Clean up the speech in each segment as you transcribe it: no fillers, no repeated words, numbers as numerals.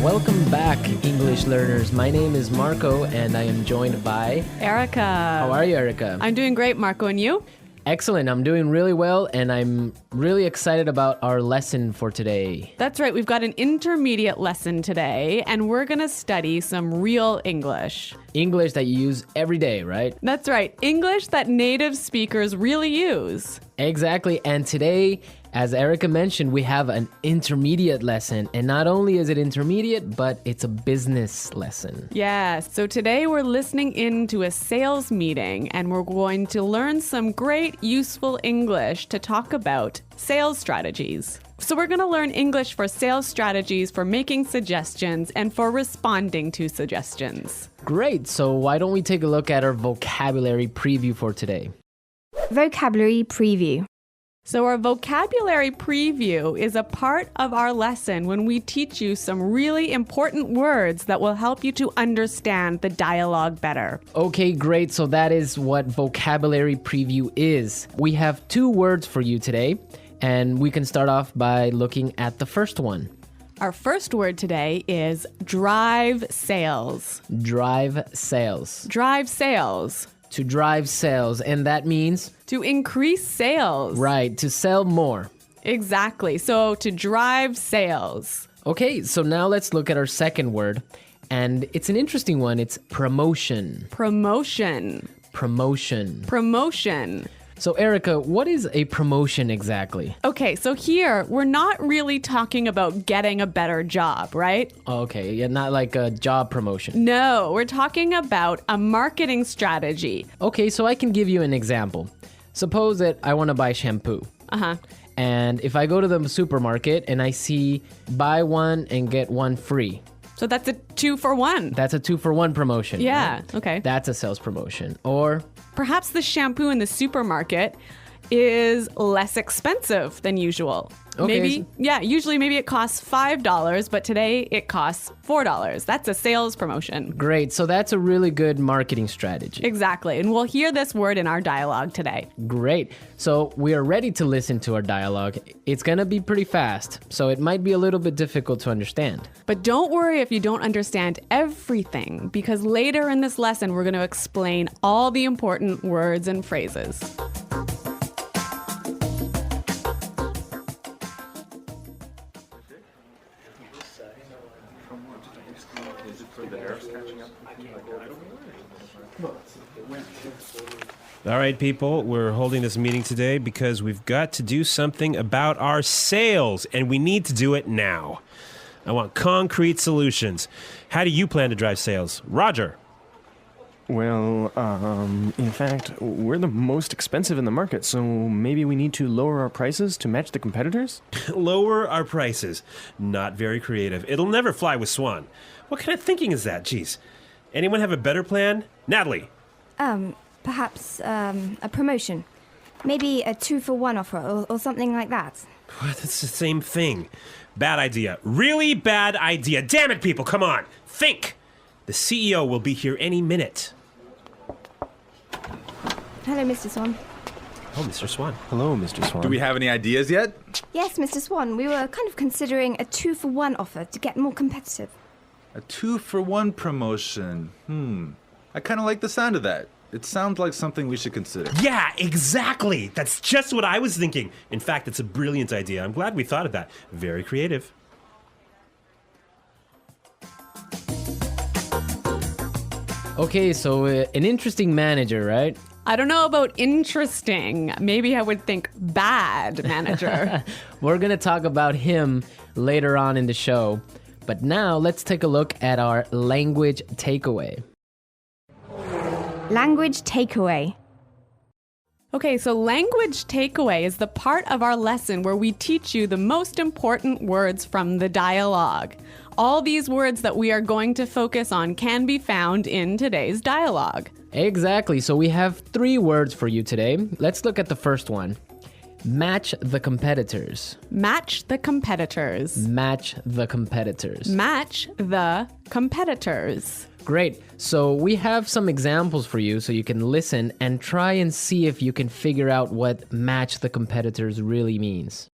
Welcome back, English learners. My name is Marco, and I am joined by Erica. How are you, Erica? I'm doing great, Marco, and you? Excellent. I'm doing really well, and I'm really excited about our lesson for today. That's right. We've got an intermediate lesson today, and we're going to study some real English. English that you use every day, right? That's right. English that native speakers really use. Exactly. And today, as Erica mentioned, we have an intermediate lesson. And not only is it intermediate, but it's a business lesson. Yes. So today we're listening in to a sales meeting, and we're going to learn some great, useful English to talk about sales strategies. So we're going to learn English for sales strategies, for making suggestions, and for responding to suggestions. Great. So why don't we take a look at our vocabulary preview for today? Vocabulary preview. So our vocabulary preview is a part of our lesson when we teach you some really important words that will help you to understand the dialogue better. Okay, great. So that is what vocabulary preview is. We have 2 words for you today, and we can start off by looking at the first one. Our first word today is drive sales. Drive sales. Drive sales. To drive sales, and that means? To increase sales. Right, to sell more. Exactly. So to drive sales. Okay, so now let's look at our second word, and it's an interesting one. It's promotion. Promotion. Promotion. Promotion. So Erica, what is a promotion exactly? Okay, so here we're not really talking about getting a better job, right? Okay, yeah, not like a job promotion. No, we're talking about a marketing strategy. Okay, so I can give you an example. Suppose that I want to buy shampoo. Uh-huh. And if I go to the supermarket and I see buy one and get one free. So that's a 2-for-1. That's a 2-for-1 promotion. Yeah, right? okay. That's a sales promotion. Or perhaps the shampoo in the supermarket is less expensive than usual. Okay. Usually maybe it costs $5, but today it costs $4. That's a sales promotion. great. So that's a really good marketing strategy. Exactly. And we'll hear this word in our dialogue today. Great. So we are ready to listen to our dialogue. It's going to be pretty fast, so it might be a little bit difficult to understand. But don't worry if you don't understand everything, because later in this lesson, we're going to explain all the important words and phrases. All right, people, we're holding this meeting today because we've got to do something about our sales, and we need to do it now. I want concrete solutions. How do you plan to drive sales? Roger. Well, in fact, we're the most expensive in the market, so maybe we need to lower our prices to match the competitors? Lower our prices. Not very creative. It'll never fly with Swan. What kind of thinking is that? Jeez. Anyone have a better plan? Natalie. Perhaps a promotion. Maybe a 2-for-1 offer or something like that. What? That's the same thing. Bad idea. Really bad idea. Damn it, people, come on. Think. The CEO will be here any minute. Hello, Mr. Swan. Oh, Mr. Swan. Hello, Mr. Swan. Do we have any ideas yet? Yes, Mr. Swan. We were kind of considering a 2-for-1 offer to get more competitive. A 2-for-1 promotion. I kind of like the sound of that. It sounds like something we should consider. Yeah, exactly. That's just what I was thinking. In fact, it's a brilliant idea. I'm glad we thought of that. Very creative. Okay, so an interesting manager, right? I don't know about interesting. Maybe I would think bad manager. We're going to talk about him later on in the show. But now let's take a look at our language takeaway. Language takeaway. Okay, so language takeaway is the part of our lesson where we teach you the most important words from the dialogue. All these words that we are going to focus on can be found in today's dialogue. Exactly. So we have 3 words for you today. Let's look at the first one. Match the competitors. Match the competitors. Match the competitors. Match the competitors. Great. So we have some examples for you so you can listen and try and see if you can figure out what match the competitors really means.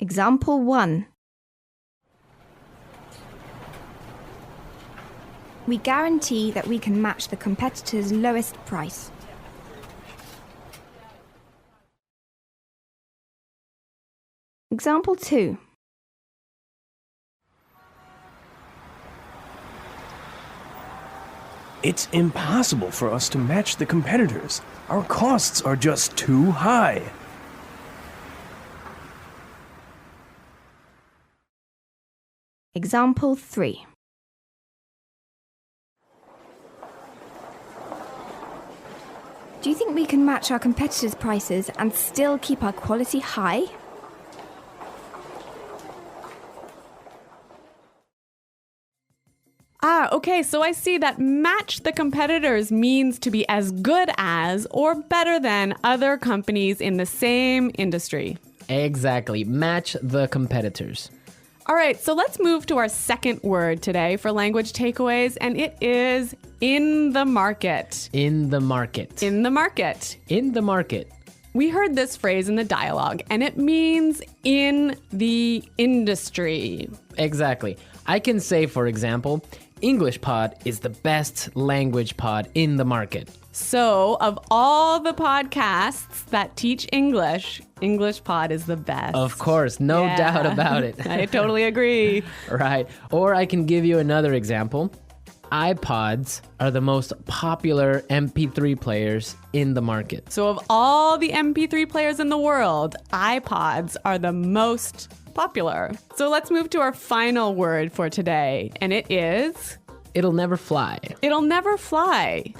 Example 1. We guarantee that we can match the competitor's lowest price. Example 2. It's impossible for us to match the competitors. Our costs are just too high. Example 3. Do you think we can match our competitors' prices and still keep our quality high? Okay, so I see that match the competitors means to be as good as or better than other companies in the same industry. Exactly. Match the competitors. All right, so let's move to our second word today for language takeaways, and it is in the market. In the market. In the market. In the market. We heard this phrase in the dialogue, and it means in the industry. Exactly. I can say, for example, English Pod is the best language pod in the market. So, of all the podcasts that teach English, English Pod is the best. Of course, no Yeah. doubt about it. I totally agree. Right. Or I can give you another example. iPods are the most popular MP3 players in the market. So, of all the MP3 players in the world, iPods are the most popular. So, let's move to our final word for today, and it is It'll never fly. it'll never fly.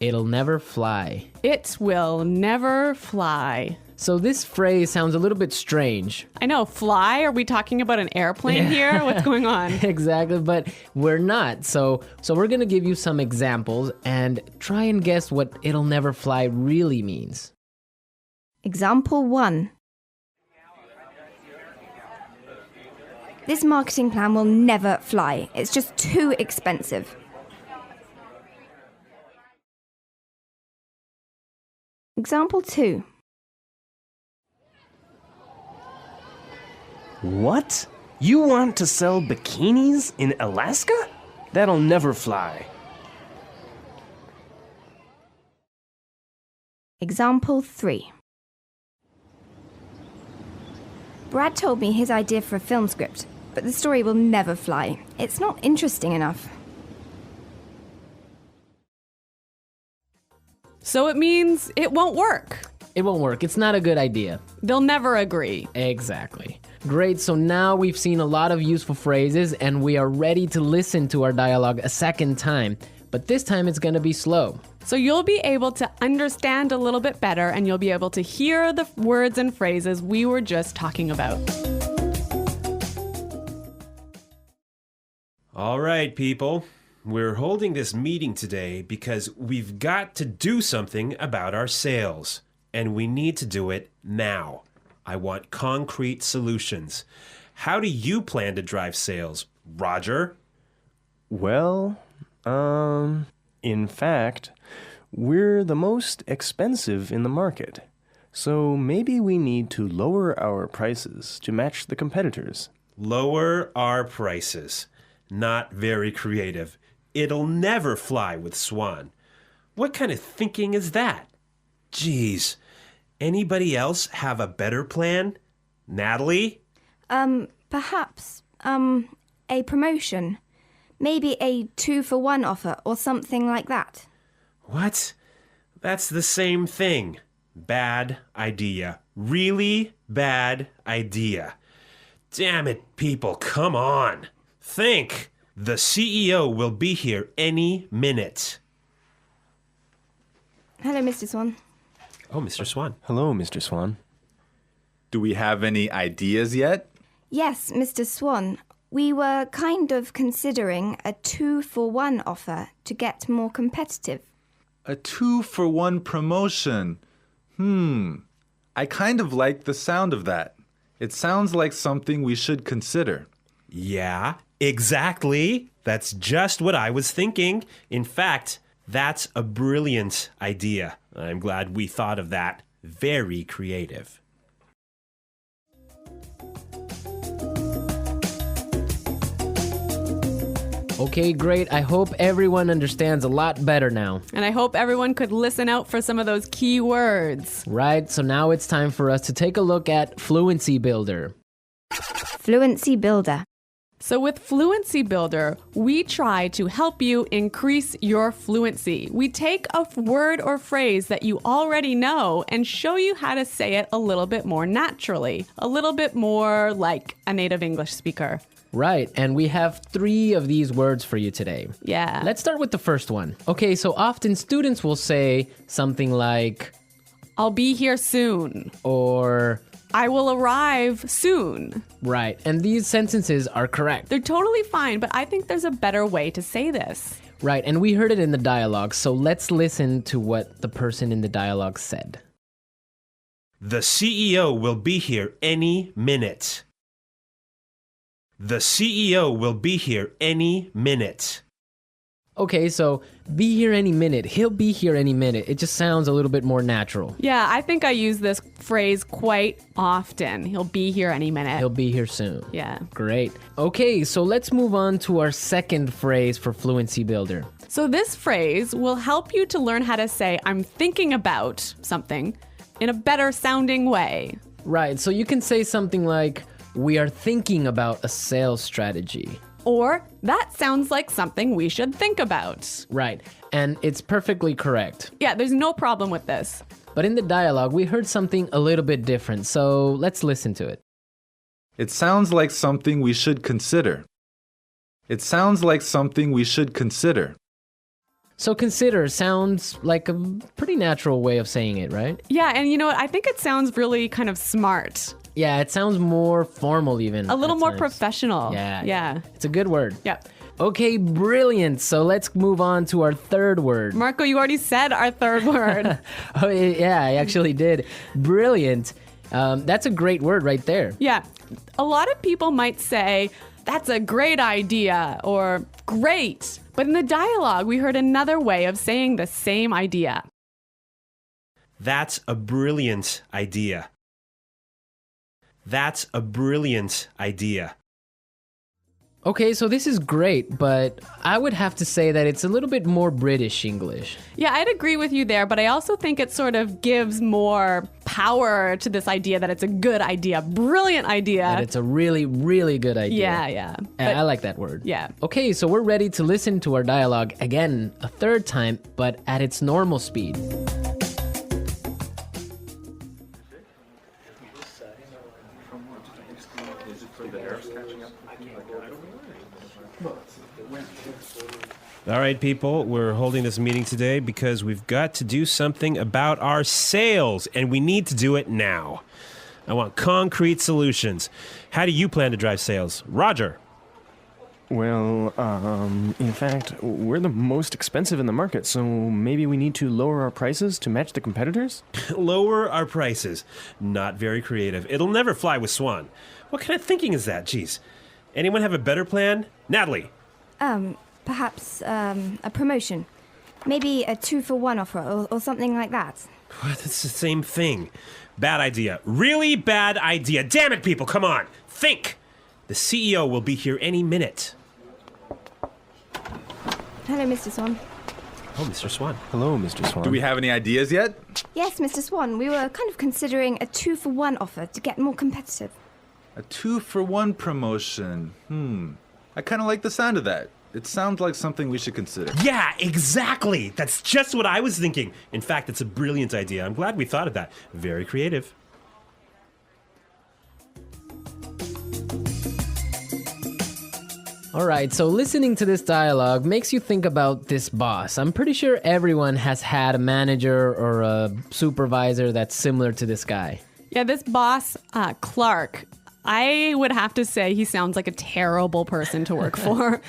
It'll never fly. It will never fly. So this phrase sounds a little bit strange. I know, fly? Are we talking about an airplane here? What's going on? Exactly, but we're not. So we're going to give you some examples and try and guess what it'll never fly really means. Example 1. This marketing plan will never fly. It's just too expensive. Example 2. What? You want to sell bikinis in Alaska? That'll never fly. Example 3. Brad told me his idea for a film script, but the story will never fly. It's not interesting enough. So it means it won't work. It won't work. It's not a good idea. They'll never agree. Exactly. Great. So now we've seen a lot of useful phrases and we are ready to listen to our dialogue a second time. But this time it's going to be slow. So you'll be able to understand a little bit better and you'll be able to hear the words and phrases we were just talking about. All right, people. We're holding this meeting today because we've got to do something about our sales. And we need to do it now. I want concrete solutions. How do you plan to drive sales, Roger? Well, in fact, we're the most expensive in the market. So maybe we need to lower our prices to match the competitors. Lower our prices. Not very creative. It'll never fly with Swan. What kind of thinking is that? Geez. Anybody else have a better plan? Natalie? Perhaps, a promotion. Maybe a 2-for-1 offer or something like that. What? That's the same thing. Bad idea. Really bad idea. Damn it, people, come on. Think. The CEO will be here any minute. Hello, Mr. Swan. Oh, Mr. Swan. Hello, Mr. Swan. Do we have any ideas yet? Yes, Mr. Swan. We were kind of considering a 2-for-1 offer to get more competitive. A 2-for-1 promotion. I kind of like the sound of that. It sounds like something we should consider. Yeah, exactly. That's just what I was thinking. In fact, that's a brilliant idea. I'm glad we thought of that. Very creative. Okay, great. I hope everyone understands a lot better now. And I hope everyone could listen out for some of those key words. Right, so now it's time for us to take a look at Fluency Builder. Fluency Builder. So with Fluency Builder, we try to help you increase your fluency. We take a word or phrase that you already know and show you how to say it a little bit more naturally, a little bit more like a native English speaker. Right, and we have 3 of these words for you today. Yeah. Let's start with the first one. Okay, so often students will say something like, I'll be here soon. or, I will arrive soon. right, and these sentences are correct. They're totally fine, but I think there's a better way to say this. Right, and we heard it in the dialogue, so let's listen to what the person in the dialogue said. The CEO will be here any minute. The CEO will be here any minute. Okay, so be here any minute. He'll be here any minute. It just sounds a little bit more natural. Yeah, I think I use this phrase quite often. He'll be here any minute. He'll be here soon. Yeah. Great. Okay, so let's move on to our second phrase for Fluency Builder. So this phrase will help you to learn how to say I'm thinking about something in a better sounding way. Right, so you can say something like, we are thinking about a sales strategy. Or that sounds like something we should think about. Right, and it's perfectly correct. Yeah, there's no problem with this. But in the dialogue, we heard something a little bit different, so let's listen to it. It sounds like something we should consider. It sounds like something we should consider. So consider sounds like a pretty natural way of saying it, right? Yeah, and you know what? I think it sounds really kind of smart. Yeah, it sounds more formal even. A little at more times. professional. Yeah. Yeah. It's a good word. Yeah. Okay, brilliant. So let's move on to our third word. Marco, you already said our third word. Oh, yeah, I actually did. Brilliant. That's a great word right there. Yeah. A lot of people might say, that's a great idea or great. But in the dialogue, we heard another way of saying the same idea. That's a brilliant idea. That's a brilliant idea. Okay, so this is great, but I would have to say that it's a little bit more British English. Yeah, I'd agree with you there, but I also think it sort of gives more power to this idea that it's a good idea, brilliant idea. That it's a really, really good idea. Yeah. I like that word. Yeah. Okay, so we're ready to listen to our dialogue again a third time, but at its normal speed. All right, people, we're holding this meeting today because we've got to do something about our sales, and we need to do it now. I want concrete solutions. How do you plan to drive sales? Roger. Well, in fact, we're the most expensive in the market, so maybe we need to lower our prices to match the competitors? Lower our prices. Not very creative. It'll never fly with Swan. What kind of thinking is that? Jeez. Anyone have a better plan? Natalie. Perhaps a promotion. Maybe a 2-for-1 offer or something like that. What? It's the same thing. Bad idea. Really bad idea. Damn it, people, come on. Think. The CEO will be here any minute. Hello, Mr. Swan. Oh, Mr. Swan. Hello, Mr. Swan. Do we have any ideas yet? Yes, Mr. Swan, we were kind of considering a 2-for-1 offer to get more competitive. A 2-for-1 promotion. I kind of like the sound of that. It sounds like something we should consider. Yeah, exactly. That's just what I was thinking. In fact, it's a brilliant idea. I'm glad we thought of that. Very creative. All right, so listening to this dialogue makes you think about this boss. I'm pretty sure everyone has had a manager or a supervisor that's similar to this guy. Yeah, this boss, Clark, I would have to say he sounds like a terrible person to work for.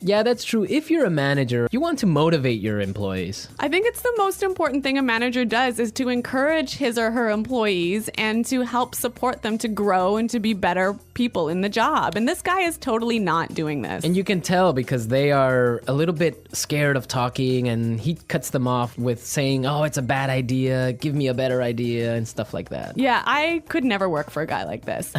Yeah, that's true. If you're a manager, you want to motivate your employees. I think it's the most important thing a manager does is to encourage his or her employees and to help support them to grow and to be better people in the job. And this guy is totally not doing this. And you can tell because they are a little bit scared of talking, and he cuts them off with saying, oh, it's a bad idea, give me a better idea, and stuff like that. Yeah, I could never work for a guy like this.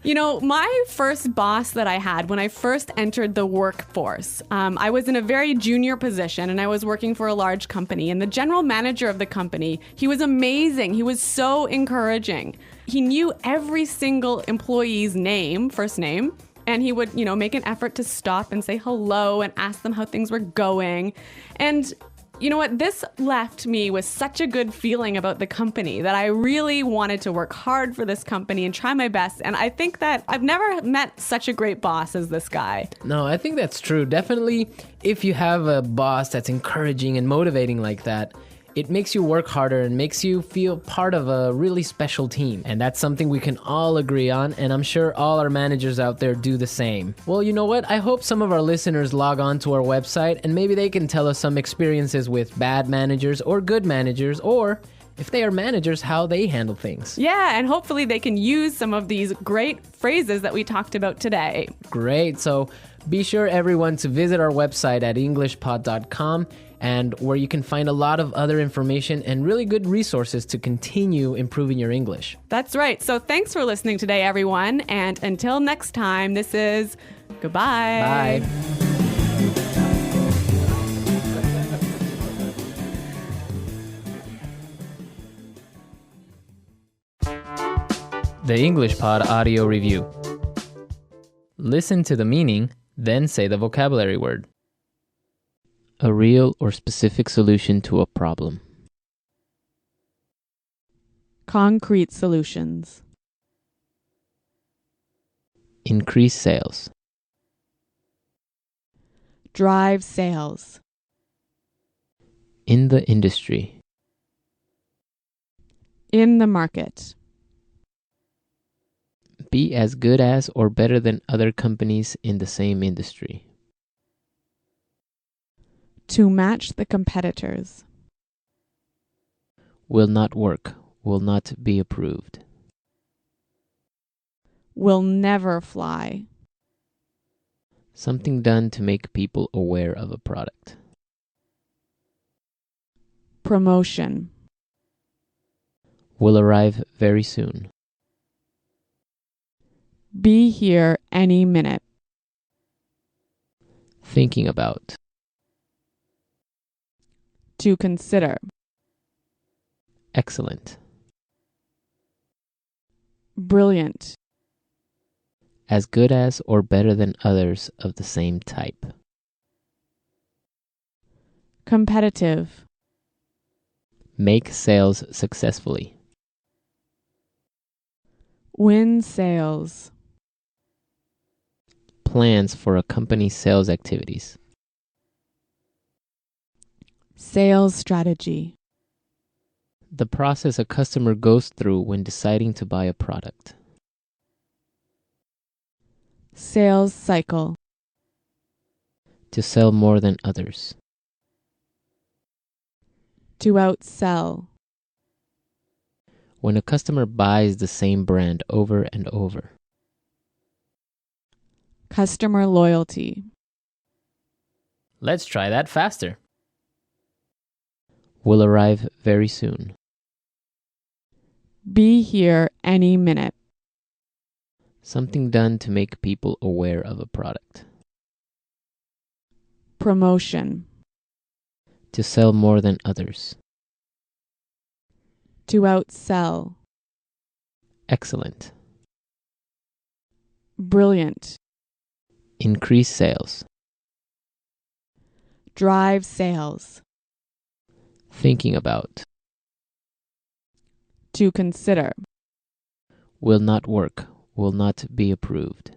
You know, my first boss that I had when I first entered the workforce, I was in a very junior position and I was working for a large company. And the general manager of the company, he was amazing. He was so encouraging. He knew every single employee's name, first name, and he would, you know, make an effort to stop and say hello and ask them how things were going. And you know what? This left me with such a good feeling about the company that I really wanted to work hard for this company and try my best. And I think that I've never met such a great boss as this guy. No, I think that's true. Definitely, if you have a boss that's encouraging and motivating like that, it makes you work harder and makes you feel part of a really special team. And that's something we can all agree on, and I'm sure all our managers out there do the same. Well, you know what? I hope some of our listeners log on to our website and maybe they can tell us some experiences with bad managers or good managers, or if they are managers, how they handle things. Yeah, and hopefully they can use some of these great phrases that we talked about today. Great. So be sure, everyone, to visit our website at englishpod.com, and where you can find a lot of other information and really good resources to continue improving your English. That's right. So thanks for listening today, everyone. And until next time, this is goodbye. Bye. The English Pod Audio Review. Listen to the meaning, then say the vocabulary word. A real or specific solution to a problem. Concrete solutions. Increase sales. Drive sales. In the industry. In the market. Be as good as or better than other companies in the same industry. To match the competitors. Will not work. Will not be approved. Will never fly. Something done to make people aware of a product. Promotion. Will arrive very soon. Be here any minute. Thinking about. To consider. Excellent. Brilliant. As good as or better than others of the same type. Competitive. Make sales successfully. Win sales. Plans for a company's sales activities. Sales strategy. The process a customer goes through when deciding to buy a product. Sales cycle. To sell more than others. To outsell. When a customer buys the same brand over and over. Customer loyalty. Let's try that faster. Will arrive very soon. Be here any minute. Something done to make people aware of a product. Promotion. To sell more than others. To outsell. Excellent. Brilliant. Increase sales. Drive sales. Thinking about. To consider. Will not work. Will not be approved.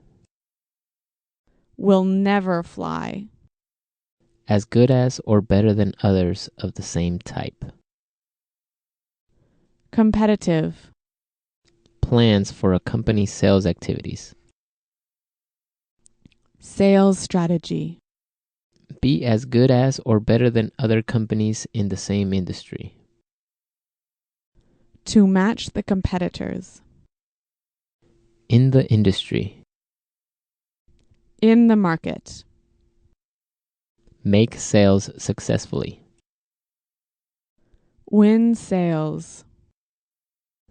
Will never fly. As good as or better than others of the same type. Competitive. Plans for a company's sales activities. Sales strategy. Be as good as or better than other companies in the same industry. To match the competitors. In the industry. In the market. Make sales successfully. Win sales.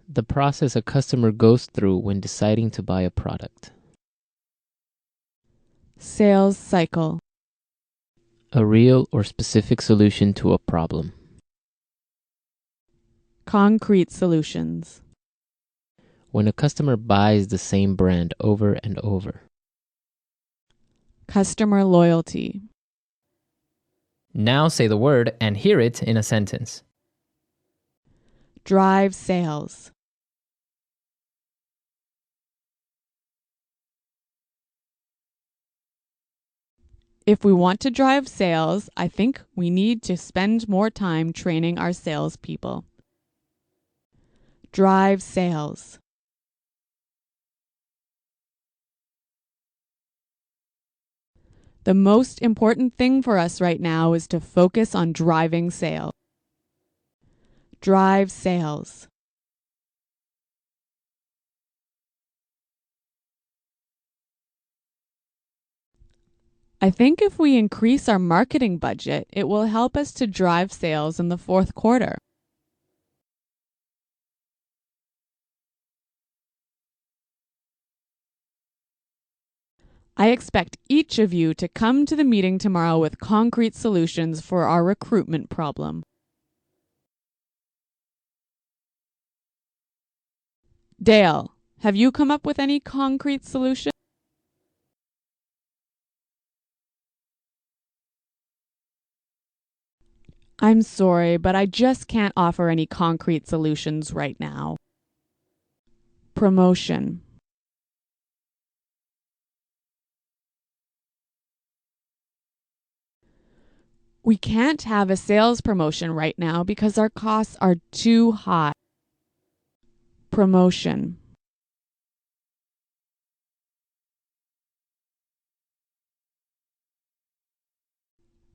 The process a customer goes through when deciding to buy a product. Sales cycle. A real or specific solution to a problem. Concrete solutions. When a customer buys the same brand over and over. Customer loyalty. Now say the word and hear it in a sentence. Drive sales. If we want to drive sales, I think we need to spend more time training our salespeople. Drive sales. The most important thing for us right now is to focus on driving sales. Drive sales. I think if we increase our marketing budget, it will help us to drive sales in the fourth quarter. I expect each of you to come to the meeting tomorrow with concrete solutions for our recruitment problem. Dale, have you come up with any concrete solution? I'm sorry, but I just can't offer any concrete solutions right now. Promotion. We can't have a sales promotion right now because our costs are too high. Promotion.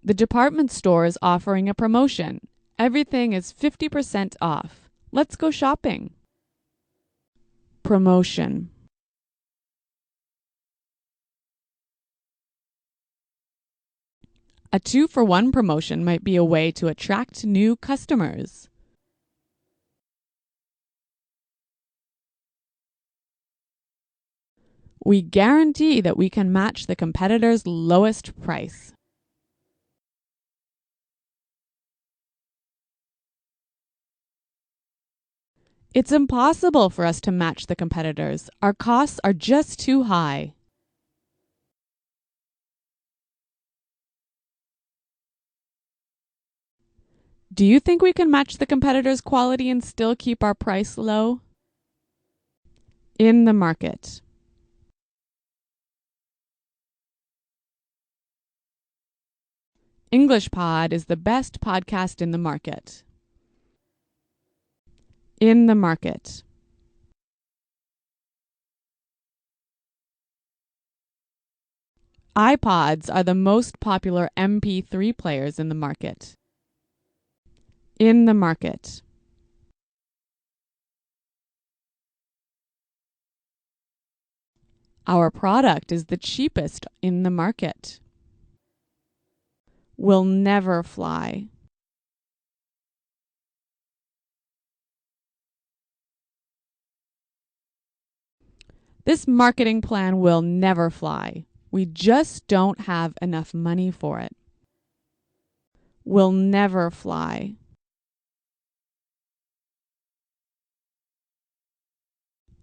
The department store is offering a promotion. Everything is 50% off. Let's go shopping. Promotion. A 2-for-1 promotion might be a way to attract new customers. We guarantee that we can match the competitor's lowest price. It's impossible for us to match the competitors. Our costs are just too high. Do you think we can match the competitors' quality and still keep our price low? In the market. English Pod is the best podcast in the market. In the market. iPods are the most popular MP3 players in the market. In the market. Our product is the cheapest in the market. Will never fly. This marketing plan will never fly. We just don't have enough money for it. Will never fly.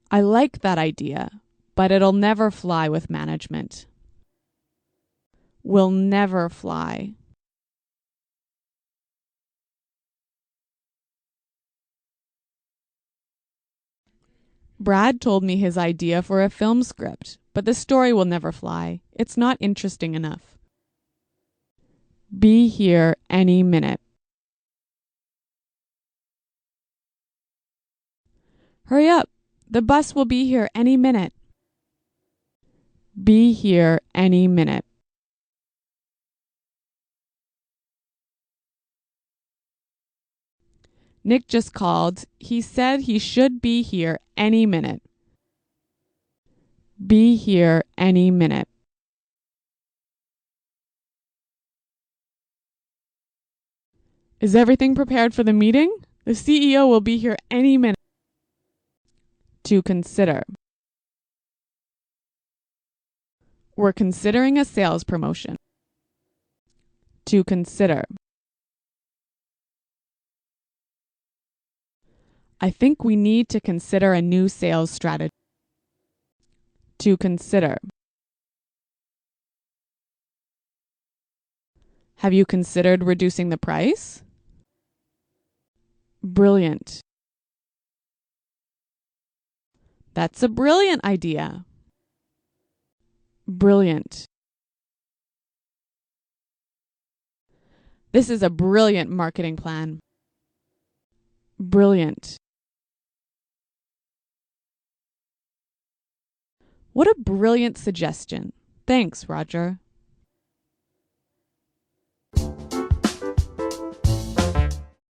I like that idea, but it'll never fly with management. Will never fly. Brad told me his idea for a film script, but the story will never fly. It's not interesting enough. Be here any minute. Hurry up. The bus will be here any minute. Be here any minute. Nick just called. He said he should be here any minute. Be here any minute. Is everything prepared for the meeting? The CEO will be here any minute. To consider. We're considering a sales promotion. To consider. I think we need to consider a new sales strategy. To consider. Have you considered reducing the price? Brilliant. That's a brilliant idea. Brilliant. This is a brilliant marketing plan. Brilliant. What a brilliant suggestion. Thanks, Roger.